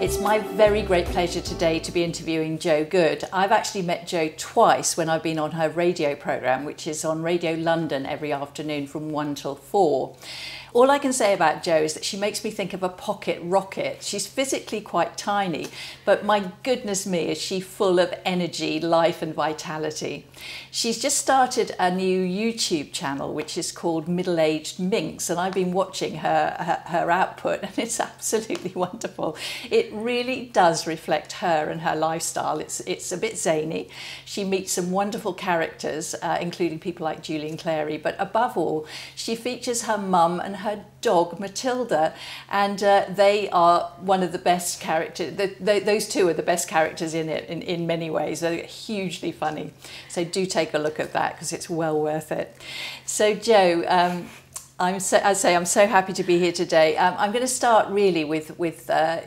It's my very great pleasure today to be interviewing Jo Good. I've actually met Jo twice when I've been on her radio programme, which is on Radio London every afternoon from 1 till 4. All I can say about Jo is that she makes me think of a pocket rocket. She's physically quite tiny, but my goodness me, is she full of energy, life and vitality. She's just started a new YouTube channel, which is called Middle-Aged Minx, and I've been watching her output, and it's absolutely wonderful. It really does reflect her and her lifestyle. It's a bit zany. She meets some wonderful characters, including people like Julian Clary, but above all, she features her mum and her dog Matilda, and they are one of the best characters. Those two are the best characters in it in many ways. They're hugely funny, so do take a look at that because it's well worth it. So Jo, I'm so happy to be here today. I'm going to start really with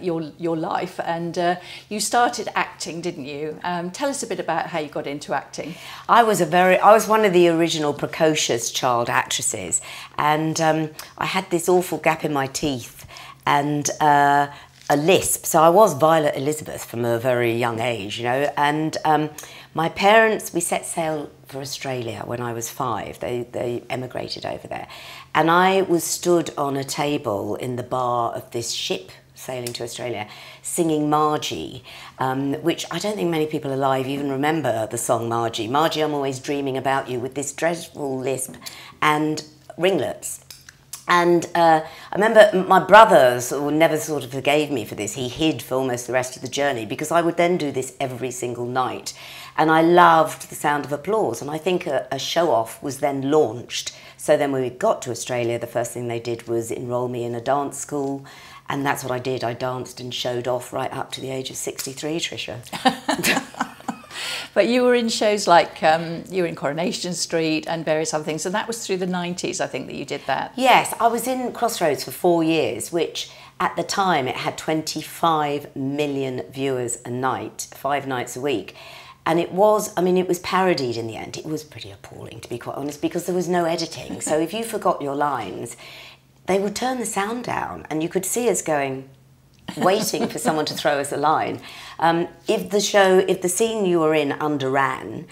your life, and you started acting, didn't you? Tell us a bit about how you got into acting. I was one of the original precocious child actresses, and I had this awful gap in my teeth and a lisp. So I was Violet Elizabeth from a very young age, you know. And my parents, we set sail for Australia when I was 5. They emigrated over there. And I was stood on a table in the bar of this ship sailing to Australia, singing Margie, which I don't think many people alive even remember the song Margie. Margie, I'm always dreaming about you, with this dreadful lisp and ringlets. And I remember my brother never sort of forgave me for this. He hid for almost the rest of the journey, because I would then do this every single night. And I loved the sound of applause. And I think a show-off was then launched. So then when we got to Australia, the first thing they did was enrol me in a dance school. And that's what I did. I danced and showed off right up to the age of 63, Tricia. But you were in shows like, you were in Coronation Street and various other things, and that was through the 90s, I think, that you did that. Yes, I was in Crossroads for 4 years, which at the time it had 25 million viewers a night, 5 nights a week. And it was, I mean, it was parodied in the end. It was pretty appalling, to be quite honest, because there was no editing. So if you forgot your lines, they would turn the sound down, and you could see us going, waiting for someone to throw us a line. If the scene you were in underran,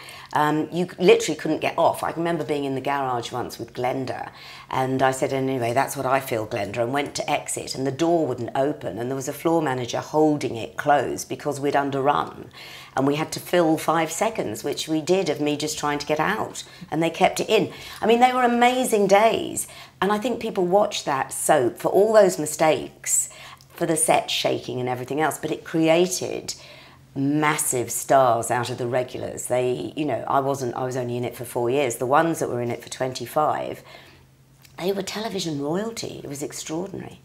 you literally couldn't get off. I remember being in the garage once with Glenda, and I said, anyway, that's what I feel, Glenda, and went to exit, and the door wouldn't open, and there was a floor manager holding it closed because we'd underrun, and we had to fill 5 seconds, which we did, of me just trying to get out, and they kept it in. I mean, they were amazing days, and I think people watched that soap for all those mistakes, for the set shaking and everything else, but it created massive stars out of the regulars. They, you know, I was only in it for 4 years. The ones that were in it for 25, they were television royalty. It was extraordinary.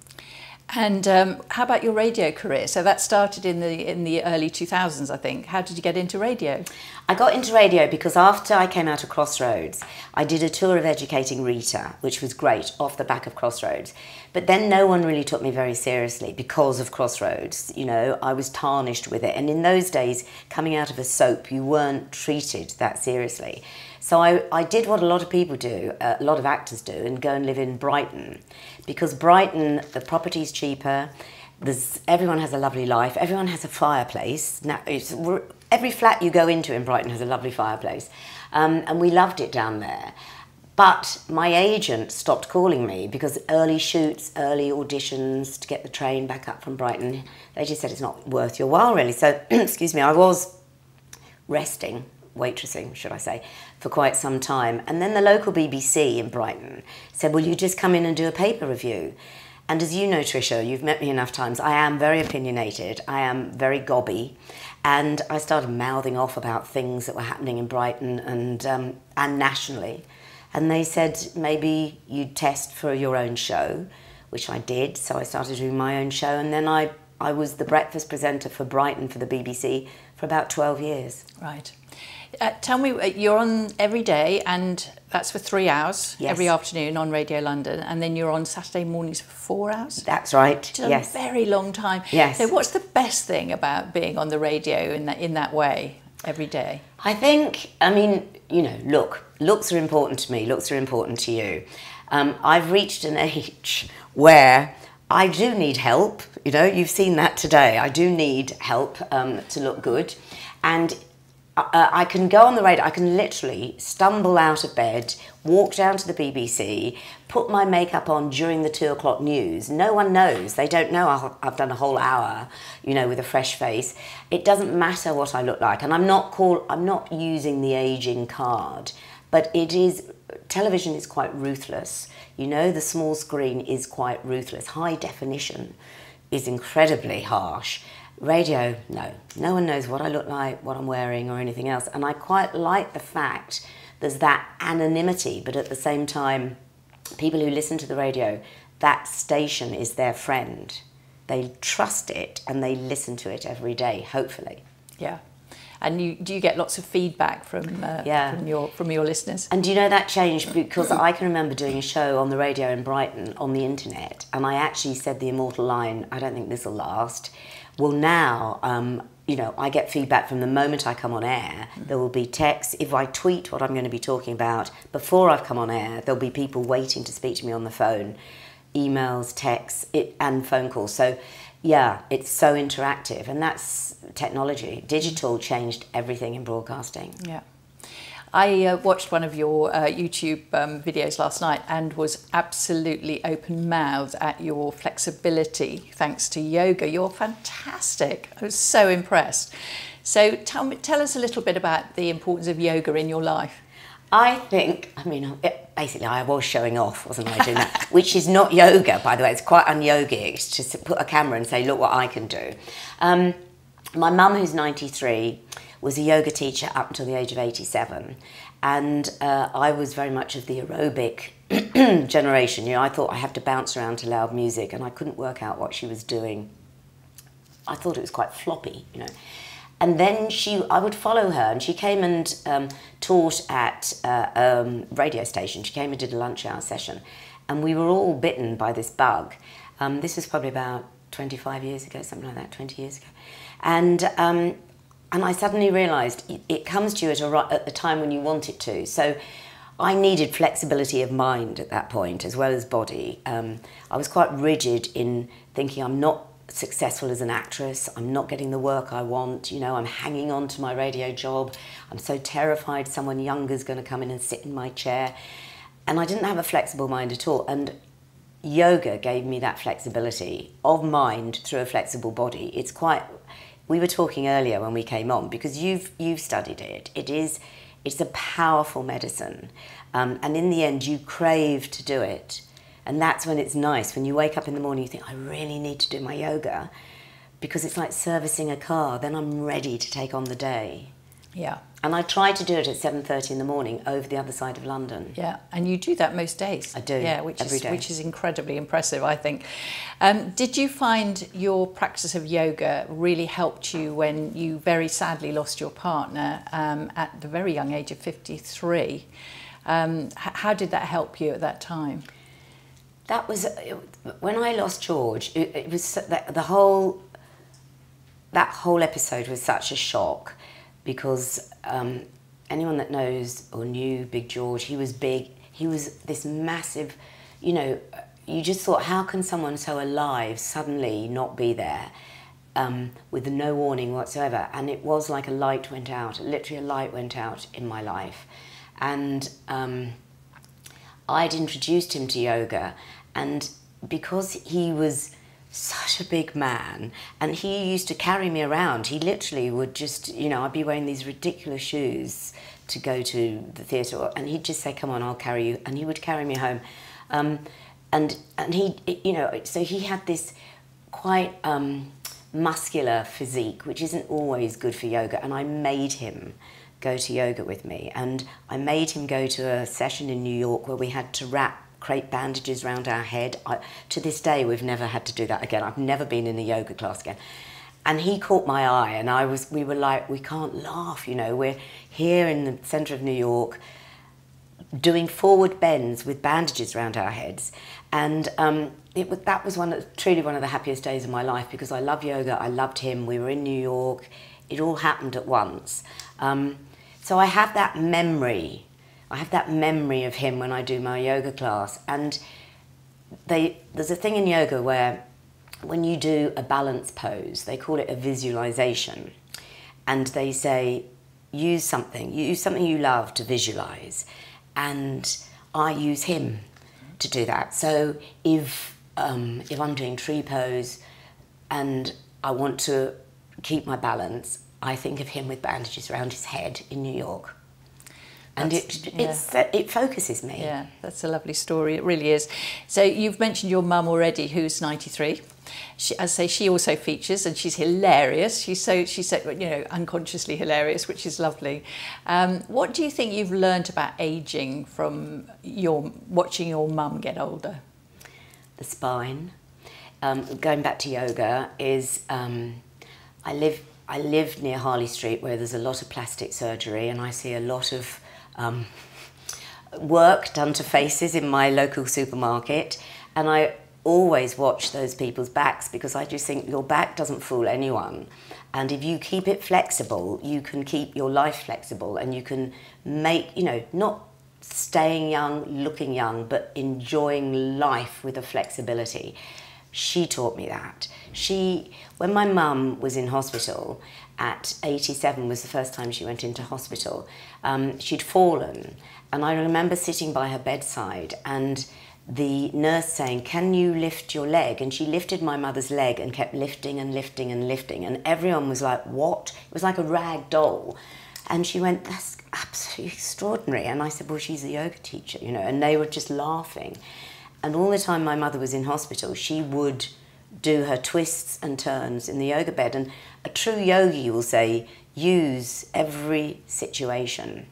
And how about your radio career? So that started in the early 2000s, I think. How did you get into radio? I got into radio because after I came out of Crossroads, I did a tour of educating Rita, which was great, off the back of Crossroads. But then no one really took me very seriously because of Crossroads. You know, I was tarnished with it. And in those days, coming out of a soap, you weren't treated that seriously. So I did what a lot of people do, a lot of actors do, and go and live in Brighton. Because Brighton, the property's cheaper, everyone has a lovely life, everyone has a fireplace. Now, every flat you go into in Brighton has a lovely fireplace. And we loved it down there. But my agent stopped calling me because early shoots, early auditions to get the train back up from Brighton, they just said it's not worth your while, really. So, excuse me, I was resting, waitressing, should I say, for quite some time. And then the local BBC in Brighton said, will you just come in and do a paper review? And as you know, Tricia, you've met me enough times, I am very opinionated, I am very gobby, and I started mouthing off about things that were happening in Brighton and nationally. And they said, maybe you'd test for your own show, which I did. So I started doing my own show, and then I was the breakfast presenter for Brighton for the BBC for about 12 years. Right. Tell me, you're on every day, and that's for 3 hours, yes, every afternoon on Radio London, and then you're on Saturday mornings for 4 hours? That's right, which is yes. a very long time. Yes. So what's the best thing about being on the radio in that way every day? I think, I mean, you know, looks are important to me, looks are important to you. I've reached an age where I do need help, you know, you've seen that today. I do need help to look good. And I can go on the radio, I can literally stumble out of bed, walk down to the BBC, put my makeup on during the 2 o'clock news. No one knows. They don't know I've done a whole hour, you know, with a fresh face. It doesn't matter what I look like. And I'm not using the aging card, but television is quite ruthless. You know, the small screen is quite ruthless. High definition is incredibly harsh. Radio, no one knows what I look like, what I'm wearing or anything else. And I quite like the fact there's that anonymity, but at the same time, people who listen to the radio, that station is their friend. They trust it and they listen to it every day, hopefully. Yeah. And do you get lots of feedback from your listeners? And do you know that changed? Because I can remember doing a show on the radio in Brighton on the internet, and I actually said the immortal line, I don't think this will last. Well, now, you know, I get feedback from the moment I come on air. There will be texts. If I tweet what I'm going to be talking about before I've come on air, there'll be people waiting to speak to me on the phone, emails, texts, and phone calls. So, yeah, it's so interactive, and that's technology. Digital changed everything in broadcasting. Yeah. I watched one of your YouTube videos last night and was absolutely open-mouthed at your flexibility thanks to yoga. You're fantastic. I was so impressed. So tell us a little bit about the importance of yoga in your life. I think, basically I was showing off, wasn't I, doing that? Which is not yoga, by the way. It's quite un-yogic to put a camera and say, look what I can do. My mum, who's 93, was a yoga teacher up until the age of 87. And I was very much of the aerobic generation. You know, I thought I have to bounce around to loud music, and I couldn't work out what she was doing. I thought it was quite floppy, you know. And then I would follow her, and she came and taught at a radio station. She came and did a lunch hour session, and we were all bitten by this bug. This was probably about 25 years ago, something like that, 20 years ago. And I suddenly realised it comes to you at the time when you want it to. So I needed flexibility of mind at that point, as well as body. I was quite rigid in thinking I'm not successful as an actress, I'm not getting the work I want, you know, I'm hanging on to my radio job, I'm so terrified someone younger is going to come in and sit in my chair. And I didn't have a flexible mind at all. And yoga gave me that flexibility of mind through a flexible body. It's quite, we were talking earlier when we came on, because you've studied it. It's a powerful medicine. And in the end, you crave to do it. And that's when it's nice. When you wake up in the morning, you think, I really need to do my yoga, because it's like servicing a car. Then I'm ready to take on the day. Yeah. And I try to do it at 7:30 in the morning over the other side of London. Yeah, and you do that most days. I do, yeah, every day. Which is incredibly impressive, I think. Did you find your practice of yoga really helped you when you very sadly lost your partner at the very young age of 53? How did that help you at that time? That was, when I lost George, it was that whole episode was such a shock, because anyone that knows or knew Big George, he was big, he was this massive, you know, you just thought, how can someone so alive suddenly not be there with no warning whatsoever? And it was like a light went out, literally a light went out in my life. And I'd introduced him to yoga, and because he was such a big man, and he used to carry me around, he literally would just, you know, I'd be wearing these ridiculous shoes to go to the theatre, and he'd just say, come on, I'll carry you, and he would carry me home. And he, you know, so he had this quite muscular physique, which isn't always good for yoga, and I made him go to yoga with me, and I made him go to a session in New York where we had to wrap crepe bandages around our head. To this day, we've never had to do that again. I've never been in a yoga class again. And he caught my eye, and we were like, we can't laugh, you know, we're here in the centre of New York doing forward bends with bandages around our heads. And that was truly one of the happiest days of my life, because I love yoga, I loved him, we were in New York, it all happened at once. So I have that memory. I have that memory of him when I do my yoga class. And there's a thing in yoga where when you do a balance pose, they call it a visualization, and they say use something you love to visualize, and I use him to do that. So if I'm doing tree pose and I want to keep my balance, I think of him with bandages around his head in New York. And it focuses me. Yeah, that's a lovely story. It really is. So you've mentioned your mum already, who's 93. As I say, she also features, and she's hilarious. She's so unconsciously hilarious, which is lovely. What do you think you've learned about aging from watching your mum get older? The spine. Going back to yoga is I live near Harley Street, where there's a lot of plastic surgery, and I see a lot of work done to faces in my local supermarket, and I always watch those people's backs, because I just think your back doesn't fool anyone, and if you keep it flexible, you can keep your life flexible, and you can make, not staying young, looking young, but enjoying life with a flexibility. She taught me that. When my mum was in hospital at 87, was the first time she went into hospital, she'd fallen, and I remember sitting by her bedside and the nurse saying, "Can you lift your leg?" And she lifted my mother's leg and kept lifting and lifting and lifting, and everyone was like, "What?" It was like a rag doll. And she went, "That's absolutely extraordinary." And I said, "Well, she's a yoga teacher, and they were just laughing. And all the time my mother was in hospital, she would do her twists and turns in the yoga bed. And a true yogi will say, use every situation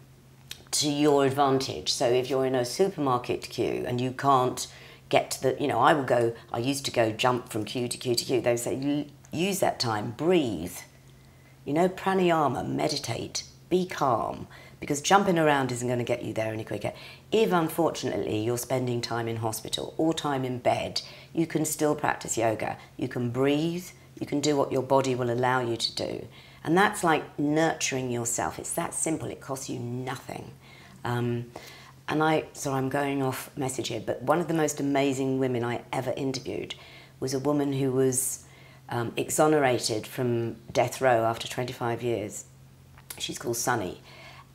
to your advantage. So if you're in a supermarket queue and you can't get to the, I used to go jump from queue to queue to queue. They would say, use that time, breathe. Pranayama, meditate, be calm, because jumping around isn't going to get you there any quicker. If, unfortunately, you're spending time in hospital or time in bed, you can still practice yoga. You can breathe, you can do what your body will allow you to do. And that's like nurturing yourself. It's that simple. It costs you nothing. I'm going off message here, but one of the most amazing women I ever interviewed was a woman who was exonerated from death row after 25 years. She's called Sunny.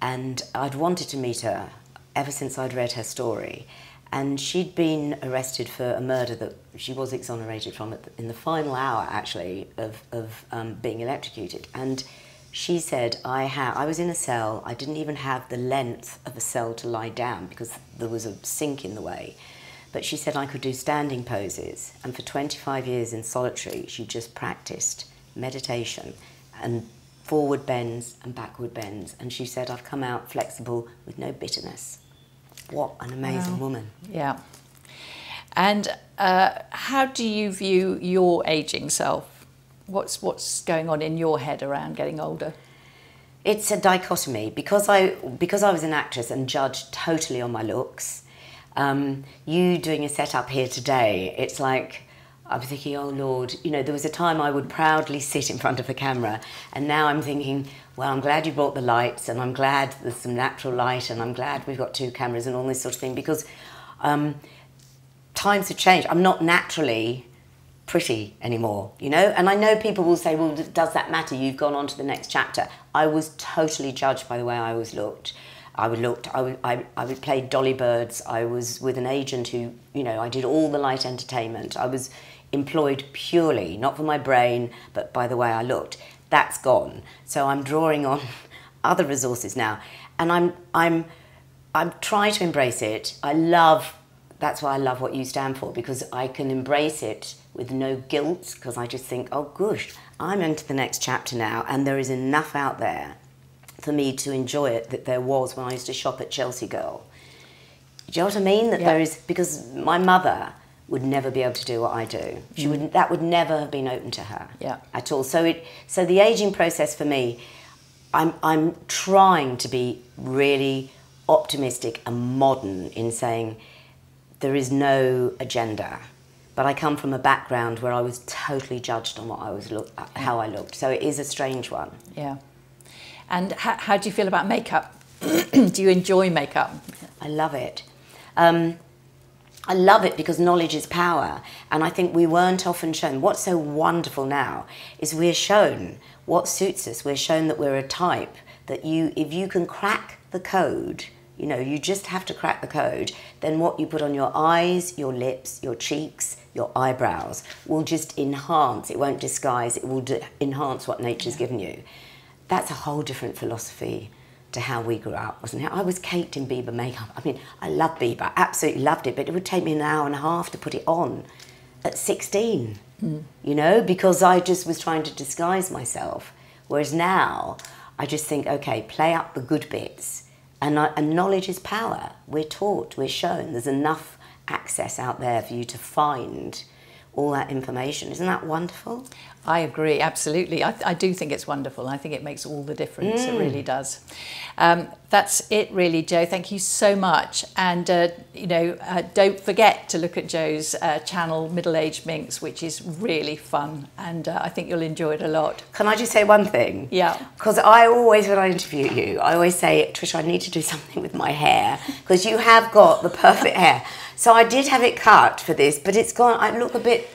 And I'd wanted to meet her ever since I'd read her story. And she'd been arrested for a murder that she was exonerated from in the final hour, actually, of being electrocuted. And she said, I was in a cell, I didn't even have the length of a cell to lie down because there was a sink in the way. But she said I could do standing poses. And for 25 years in solitary, she just practiced meditation and forward bends and backward bends. And she said, I've come out flexible with no bitterness. What an amazing woman. Yeah. And how do you view your ageing self? What's going on in your head around getting older? It's a dichotomy. Because I was an actress and judged totally on my looks, you doing a setup here today, it's like, I'm thinking, oh Lord, there was a time I would proudly sit in front of a camera, and now I'm thinking, well, I'm glad you brought the lights, and I'm glad there's some natural light, and I'm glad we've got 2 cameras and all this sort of thing, because times have changed. I'm not naturally pretty anymore, And I know people will say, well, does that matter? You've gone on to the next chapter. I was totally judged by the way I looked. I would play dolly birds. I was with an agent who, I did all the light entertainment. I was employed purely, not for my brain, but by the way I looked. That's gone. So I'm drawing on other resources now. And I'm trying to embrace it. That's why I love what you stand for, because I can embrace it with no guilt, because I just think, oh gosh, I'm into the next chapter now, and there is enough out there for me to enjoy it that there was when I used to shop at Chelsea Girl. Do you know what I mean? That there is, because my mother would never be able to do what I do. That would never have been open to her at all. So the aging process for me, I'm trying to be really optimistic and modern in saying there is no agenda. But I come from a background where I was totally judged on how I looked. So it is a strange one. Yeah. And how do you feel about makeup? Do you enjoy makeup? I love it. I love it because knowledge is power, and I think we weren't often shown. What's so wonderful now is we're shown what suits us. We're shown that we're a type, that if you can crack the code, you know, you just have to crack the code, then what you put on your eyes, your lips, your cheeks, your eyebrows will just enhance. It won't disguise, it will enhance what nature's given you. That's a whole different philosophy to how we grew up, wasn't it? I was caked in Bieber makeup. I mean, I love Bieber, I absolutely loved it, but it would take me an hour and a half to put it on at 16, you know, because I just was trying to disguise myself. Whereas now, I just think, okay, play up the good bits, and knowledge is power. We're taught, we're shown, there's enough access out there for you to find all that information. Isn't that wonderful? I agree, absolutely. I do think it's wonderful. I think it makes all the difference. It really does. That's it, really, Jo. Thank you so much. And, don't forget to look at Jo's channel, Middle Aged Minx, which is really fun. And I think you'll enjoy it a lot. Can I just say one thing? Yeah. Because I always, when I interview you, I always say, Trish, I need to do something with my hair, because you have got the perfect hair. So I did have it cut for this, but it's gone, I look a bit...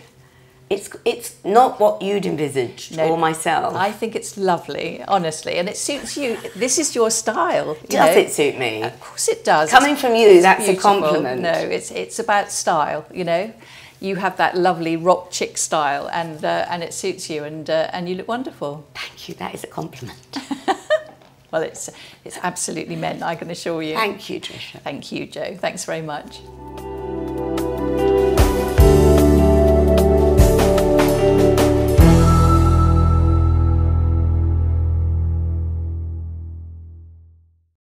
It's not what you'd envisaged, or myself. I think it's lovely, honestly, and it suits you. This is your style. Does it suit me? Of course it does. Coming from you, that's beautiful. A compliment. No, it's about style, you know. You have that lovely rock chick style, and it suits you, and you look wonderful. Thank you, that is a compliment. Well, it's absolutely meant, I can assure you. Thank you, Tricia. Thank you, Jo. Thanks very much.